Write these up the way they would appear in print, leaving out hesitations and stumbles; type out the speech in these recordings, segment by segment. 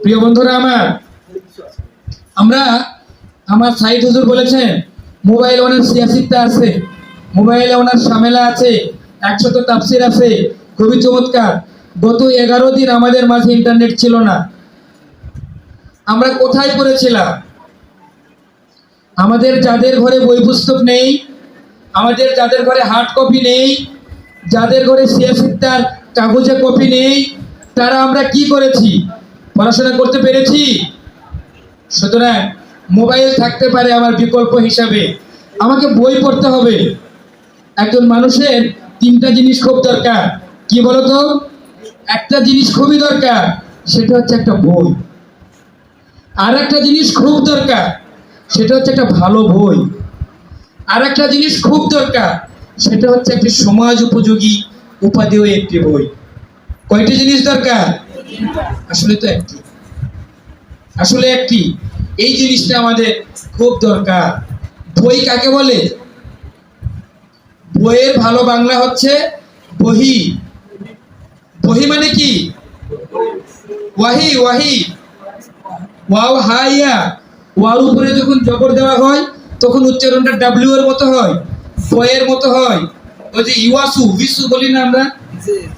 প্রিয় বন্ধুরা আমার সাইদ হুজুর বলেছেন মোবাইলে ওনার সিয়াসিত্তা আছে, মোবাইলে ওনার সামেলা আছে, 100 তাফসির আছে, খুবই চমৎকার। গত 11 দিন আমাদের মাঝে ইন্টারনেট ছিল না। আমরা কোথায় পড়েছিলাম? আমাদের যাদের ঘরে বই পুস্তক নেই, আমাদের যাদের ঘরে হার্ড কপি নেই, যাদের ঘরে সিয়াসিত্তার কাগজে কপি নেই, তারা আমরা কি করেছি? পড়াশোনা করতে পেরেছি। সুতরাং মোবাইল থাকতে পারে আমার বিকল্প হিসাবে, আমাকে বই পড়তে হবে। একজন মানুষের 3টা জিনিস খুব দরকার। কি বলতো? একটা জিনিস খুবই দরকার, সেটা হচ্ছে একটা বই। আর একটা জিনিস খুব দরকার, সেটা হচ্ছে একটা ভালো বই। আর একটা জিনিস খুব দরকার, সেটা হচ্ছে একটি সমাজ উপযোগী উপাদেয় একটি বই। কয়টি জিনিস দরকার? আসলে তো একটি, আসলে একটি। এই জিনিসটা আমাদের খুব দরকার। বই কাকে বলে? বইয়ের ভালো বাংলা হচ্ছে বহি। বহি মানে কি? ওয়াহি, ওয়াহি, ওয়াও হাইয়া। ওয়ার উপরে যখন জবর দেওয়া হয় তখন উচ্চারণটা ডাব্লিউ এর মতো হয়, বইয়ের মতো হয়। ওই যে ইওয়াসু বিসু বলি না আমরা,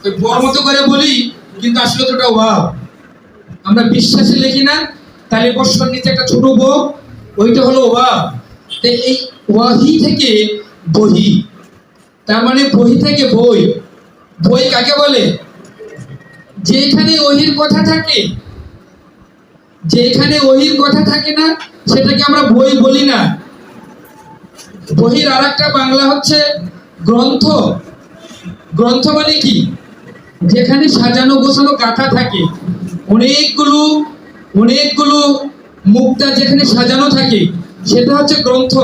ওই বর মতো করে বলি, কিন্তু আসলে তো ওটা ওয়াও। আমরা বিশ্বাসে লিখি না, তাহলে বর্ষর নিচে একটা ছোট ব, ওইটা হলো ওয়াও। এই ওয়াহি থেকে বহি, তার মানে বহি থেকে বই। বই কাকে বলে? যেখানে ওহির কথা থাকে, যেখানে ওহির কথা থাকে না সেটাকে আমরা বই বলি না। বহির আরেকটা বাংলা হচ্ছে গ্রন্থ। গ্রন্থ মানে কি? যেখানে সাজানো গোছানো গাথা থাকে, অনেকগুলো অনেকগুলো মুক্তা যেখানে সাজানো থাকে, সেটা হচ্ছে গ্রন্থ।